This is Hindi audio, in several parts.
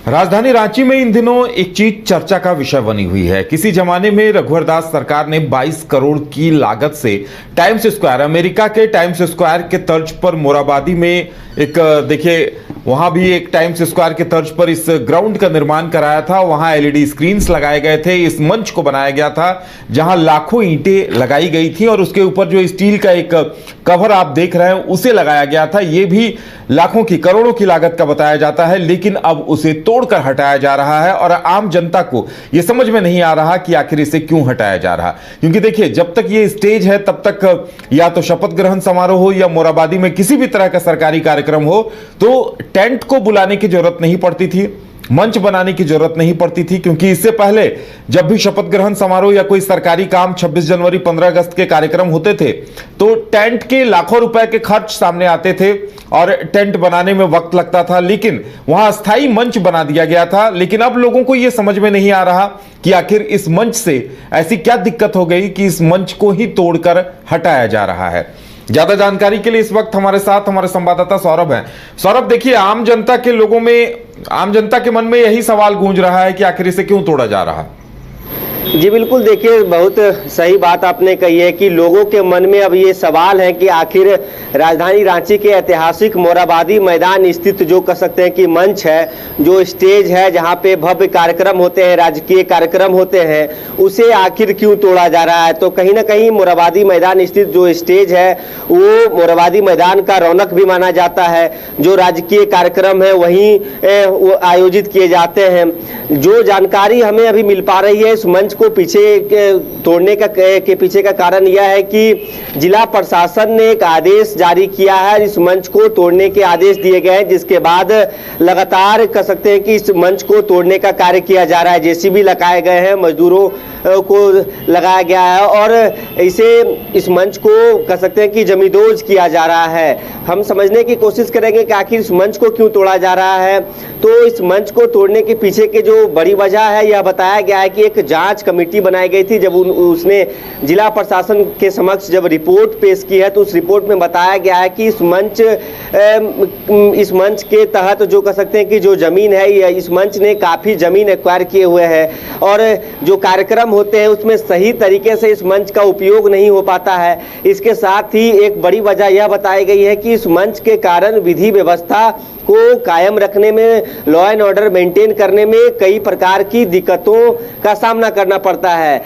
राजधानी रांची में इन दिनों एक चीज चर्चा का विषय बनी हुई है। किसी जमाने में रघुवर दास सरकार ने 22 करोड़ की लागत से टाइम्स स्क्वायर, अमेरिका के टाइम्स स्क्वायर के तर्ज पर मोराबादी में एक देखिए वहां भी एक टाइम्स स्क्वायर के तर्ज पर इस ग्राउंड का निर्माण कराया था। वहां एलईडी स्क्रीन्स लगाए गए थे, इस मंच को बनाया गया था जहां लाखों ईंटें लगाई गई थी और उसके ऊपर जो स्टील का एक कवर आप देख रहे हैं उसे लगाया गया था। यह भी लाखों की, करोड़ों की लागत का बताया जाता है, लेकिन अब उसे तोड़कर हटाया जा रहा है और आम जनता को यह समझ में नहीं आ रहा कि आखिर इसे क्यों हटाया जा रहा। क्योंकि देखिए, जब तक ये स्टेज है तब तक या तो शपथ ग्रहण समारोह हो या मोराबादी में किसी भी तरह का सरकारी कार्यक्रम हो तो टेंट को बुलाने की जरूरत नहीं पड़ती थी, मंच बनाने की जरूरत नहीं पड़ती थी। क्योंकि इससे पहले जब भी शपथ ग्रहण समारोह या कोई सरकारी काम, 26 जनवरी 15 अगस्त के कार्यक्रम होते थे तो टेंट के लाखों रुपए के खर्च सामने आते थे और टेंट बनाने में वक्त लगता था, लेकिन वहां अस्थाई मंच बना दिया गया था। लेकिन अब लोगों को यह समझ में नहीं आ रहा कि आखिर इस मंच से ऐसी क्या दिक्कत हो गई कि इस मंच को ही तोड़कर हटाया जा रहा है। ज्यादा जानकारी के लिए इस वक्त हमारे साथ हमारे संवाददाता सौरभ हैं। सौरभ, देखिए, आम जनता के मन में यही सवाल गूंज रहा है कि आखिर इसे क्यों तोड़ा जा रहा है। जी बिल्कुल, देखिए बहुत सही बात आपने कही है कि लोगों के मन में अब ये सवाल है कि आखिर राजधानी रांची के ऐतिहासिक मोराबादी मैदान स्थित जो कह सकते हैं कि मंच है, जो स्टेज है जहां पे भव्य कार्यक्रम होते हैं, राजकीय कार्यक्रम होते हैं, उसे आखिर क्यों तोड़ा जा रहा है। तो कहीं ना कहीं मोराबादी मैदान स्थित जो स्टेज है वो मोराबादी मैदान का रौनक भी माना जाता है। जो राजकीय कार्यक्रम है वहीं आयोजित किए जाते हैं। जो जानकारी हमें अभी मिल पा रही है इस मंच को तोड़ने के पीछे का कारण यह है कि जिला प्रशासन ने एक आदेश जारी किया है, इस मंच को तोड़ने के आदेश दिए गए हैं, जिसके बाद लगातार कह सकते हैं कि इस मंच को तोड़ने का कार्य किया जा रहा है। जेसीबी लगाए गए हैं, मजदूरों को लगाया गया है और इस मंच को कह सकते हैं कि जमींदोज किया जा रहा है। हम समझने की कोशिश करेंगे कि आखिर इस मंच को क्यों तोड़ा जा रहा है। तो इस मंच को तोड़ने के पीछे के जो बड़ी वजह है यह बताया गया है कि एक जांच कमेटी बनाई गई थी। जब उसने जिला प्रशासन के समक्ष जब रिपोर्ट पेश की है तो उस रिपोर्ट में बताया गया है कि इस मंच के तहत जो कह सकते हैं कि जो जमीन है, इस मंच ने काफ़ी जमीन एक्वायर किए हुए है और जो कार्यक्रम होते हैं उसमें सही तरीके से इस मंच का उपयोग नहीं हो पाता है। इसके साथ ही एक बड़ी वजह यह बताई गई है कि इस मंच के कारण विधि व्यवस्था को कायम रखने में, लॉ एंड ऑर्डर मेंटेन करने में कई प्रकार की दिक्कतों का सामना करना पड़ता है।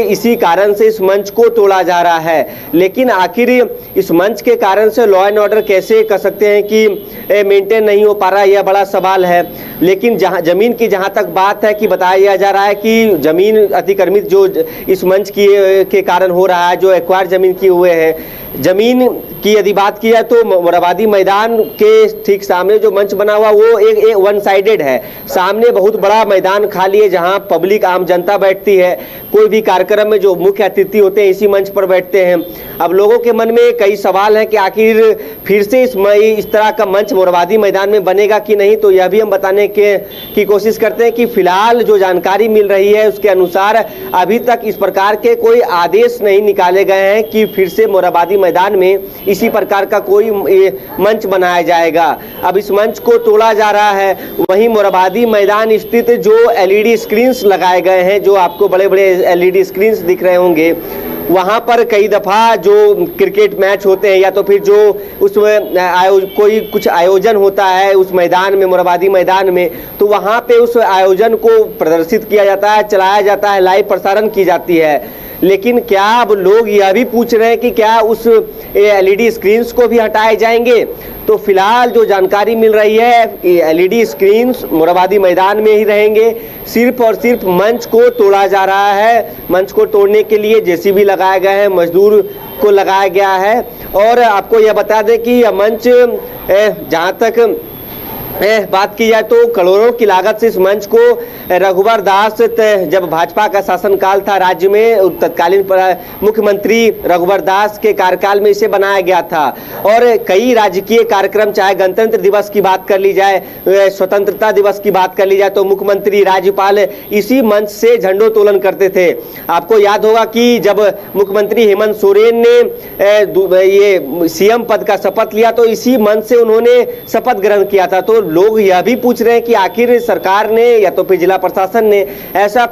इसी कारण से इस मंच को तोड़ा जा रहा है। लेकिन आखिर इस मंच के कारण से लॉ एंड ऑर्डर कैसे कर सकते हैं कि मेंटेन नहीं हो पा रहा है, यह बड़ा सवाल है। लेकिन जमीन की जहां तक बात है कि बताया जा रहा है कि जमीन अतिक्रमित जो इस मंच के कारण हो रहा है, जो एक्वायर जमीन किए हुए हैं, जमीन की यदि बात की जाए तो मोराबादी मैदान के ठीक सामने जो मंच बना हुआ वो एक वन साइडेड है। सामने बहुत बड़ा मैदान खाली है जहां पब्लिक, आम जनता बैठती है। कोई भी कार्यक्रम में जो मुख्य अतिथि होते हैं इसी मंच पर बैठते हैं। अब लोगों के मन में कई सवाल हैं कि आखिर फिर से इस तरह का मंच मोराबादी मैदान में बनेगा कि नहीं। तो यह भी हम बताने की कोशिश करते हैं कि फिलहाल जो जानकारी मिल रही है उसके अनुसार अभी तक इस प्रकार के कोई आदेश नहीं निकाले गए हैं कि फिर से मोराबादी मैदान में इसी प्रकार का कोई मंच बनाया जाएगा। अब इस मंच को तोड़ा जा रहा है। वहीं मोराबादी मैदान स्थित जो एलईडी स्क्रीन्स लगाए गए हैं, जो आपको बड़े बड़े एलईडी स्क्रीन्स दिख रहे होंगे, वहाँ पर कई दफ़ा जो क्रिकेट मैच होते हैं या तो फिर जो उसमें कोई कुछ आयोजन होता है उस मैदान में, मोराबादी मैदान में, तो वहाँ पे उस आयोजन को प्रदर्शित किया जाता है, चलाया जाता है, लाइव प्रसारण की जाती है। लेकिन क्या अब लोग यह भी पूछ रहे हैं कि क्या उस एलईडी स्क्रीन्स को भी हटाए जाएंगे। तो फिलहाल जो जानकारी मिल रही है कि एलईडी स्क्रीन्स मोराबादी मैदान में ही रहेंगे। सिर्फ और सिर्फ मंच को तोड़ा जा रहा है। मंच को तोड़ने के लिए जेसीबी लगाए गए हैं, मजदूर को लगाया गया है। और आपको यह बता दें कि यह मंच जहाँ तक बात की जाए तो करोड़ों की लागत से इस मंच को रघुवर दास, जब भाजपा का शासनकाल था राज्य में, तत्कालीन मुख्यमंत्री रघुवर दास के कार्यकाल में इसे बनाया गया था। और कई राजकीय कार्यक्रम, चाहे गणतंत्र दिवस की बात कर ली जाए, स्वतंत्रता दिवस की बात कर ली जाए, तो मुख्यमंत्री, राज्यपाल इसी मंच से झंडोत्तोलन करते थे। आपको याद होगा कि जब मुख्यमंत्री हेमंत सोरेन ने ये सीएम पद का शपथ लिया तो इसी मंच से उन्होंने शपथ ग्रहण किया था। तो लोग यह भी पूछ रहे हैं कि आखिर सरकार ने या तो फिर जिला प्रशासन ने ऐसा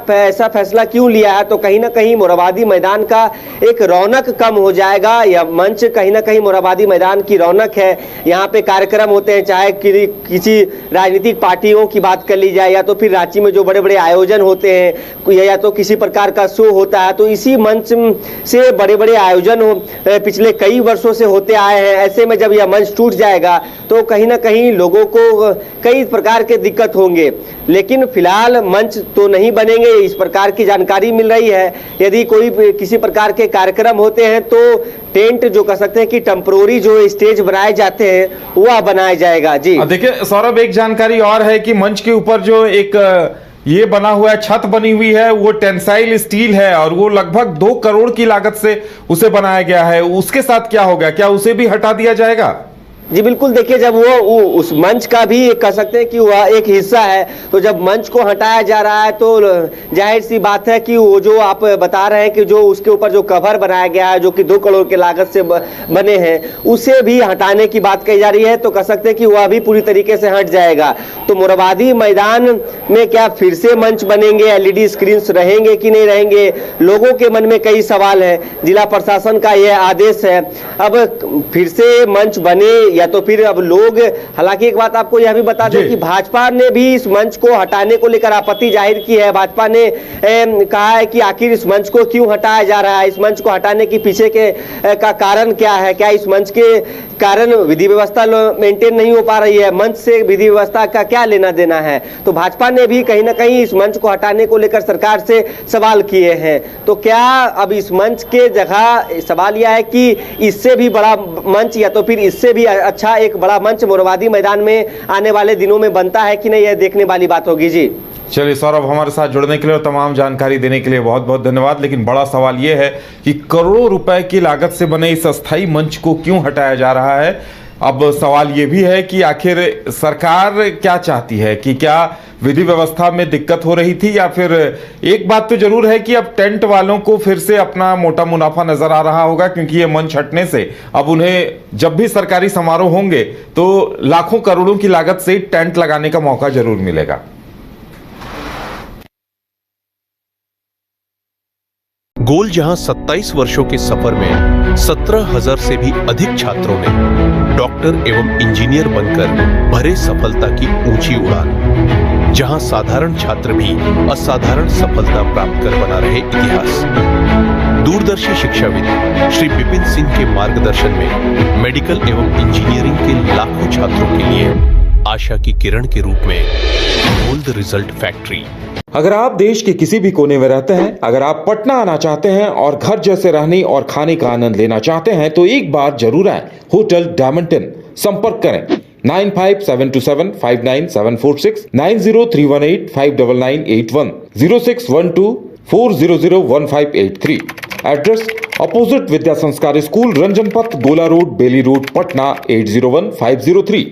फैसला क्यों लिया है। तो कहीं ना कहीं मोरहाबादी मैदान का एक रौनक कम हो जाएगा। यह मंच कहीं ना कहीं मोरहाबादी मैदान की रौनक है। यहाँ पे कार्यक्रम होते हैं, चाहे किसी राजनीतिक पार्टियों की बात कर ली जाए या तो फिर रांची में जो बड़े बड़े आयोजन होते हैं या तो किसी प्रकार का शो होता है, तो इसी मंच से बड़े बड़े आयोजन पिछले कई वर्षों से होते आए हैं। ऐसे में जब यह मंच टूट जाएगा तो कहीं ना कहीं लोगों को कई प्रकार के दिक्कत होंगे। लेकिन फिलहाल मंच तो नहीं बनेंगे, इस प्रकार की जानकारी मिल रही है। यदि कोई किसी प्रकार के कार्यक्रम होते हैं तो टेंट जो कह सकते हैं कि टेम्पोररी जो स्टेज बनाए जाते हैं वह बनाया जाएगा। जी देखिए सौरभ, एक जानकारी और है कि मंच के ऊपर जो एक ये बना हुआ है, छत बनी हुई है, वो टेंसाइल स्टील है और वो लगभग 2 करोड़ की लागत से उसे बनाया गया है। उसके साथ क्या होगा, क्या उसे भी हटा दिया जाएगा? जी बिल्कुल, देखिए जब वो उस मंच का भी कह सकते हैं कि वह एक हिस्सा है, तो जब मंच को हटाया जा रहा है तो जाहिर सी बात है कि वो जो आप बता रहे हैं कि जो उसके ऊपर जो कवर बनाया गया है जो कि 2 करोड़ की लागत से बने हैं, उसे भी हटाने की बात कही जा रही है। तो कह सकते हैं कि वह भी पूरी तरीके से हट जाएगा। तो मोरहाबादी मैदान में क्या फिर से मंच बनेंगे, LED स्क्रीन रहेंगे कि नहीं रहेंगे, लोगों के मन में कई सवाल है। जिला प्रशासन का यह आदेश है, अब फिर से मंच बने या तो फिर अब लोग, हालांकि एक बात आपको यह भी बता दें कि भाजपा ने भी इस मंच को हटाने को लेकर आपत्ति जाहिर की है। भाजपा ने कहा है कि आखिर इस मंच को क्यों हटाया जा रहा है, इस मंच को हटाने के पीछे का कारण क्या है, क्या इस मंच के कारण विधि व्यवस्था मेंटेन नहीं हो पा रही है, मंच से विधि व्यवस्था का क्या लेना देना है। तो भाजपा ने भी कहीं ना कहीं इस मंच को हटाने को लेकर सरकार से सवाल किए हैं। तो क्या अब इस मंच के जगह सवाल यह है कि इससे भी बड़ा मंच या तो फिर इससे भी अच्छा एक बड़ा मंच मोरहाबादी मैदान में आने वाले दिनों में बनता है कि नहीं, यह देखने वाली बात होगी। जी चलिए सौरभ, हमारे साथ जुड़ने के लिए और तमाम जानकारी देने के लिए बहुत बहुत धन्यवाद। लेकिन बड़ा सवाल यह है कि करोड़ों रुपए की लागत से बने इस अस्थायी मंच को क्यों हटाया जा रहा है। अब सवाल यह भी है कि आखिर सरकार क्या चाहती है, कि क्या विधि व्यवस्था में दिक्कत हो रही थी, या फिर एक बात तो जरूर है कि अब टेंट वालों को फिर से अपना मोटा मुनाफा नजर आ रहा होगा, क्योंकि ये मंच हटने से अब उन्हें जब भी सरकारी समारोह होंगे तो लाखों करोड़ों की लागत से टेंट लगाने का मौका जरूर मिलेगा। गोल जहां 27 वर्षों के सफर में 17,000 से भी अधिक छात्रों ने डॉक्टर एवं इंजीनियर बनकर भरे सफलता की ऊंची उड़ान, जहां साधारण छात्र भी असाधारण सफलता प्राप्त कर बना रहे इतिहास। दूरदर्शी शिक्षाविद श्री विपिन सिंह के मार्गदर्शन में मेडिकल एवं इंजीनियरिंग के लाखों छात्रों के लिए आशा की किरण के रूप में गोल्ड रिजल्ट फैक्ट्री। अगर आप देश के किसी भी कोने में रहते हैं, अगर आप पटना आना चाहते हैं और घर जैसे रहने और खाने का आनंद लेना चाहते हैं, तो एक बार जरूर आए होटल डायमंड इन। संपर्क करें 9572759746, 9031859981, 0612400158 एड्रेस अपोजिट विद्या संस्कार स्कूल, रंजन पथ, गोला रोड, बेली रोड, पटना 801503।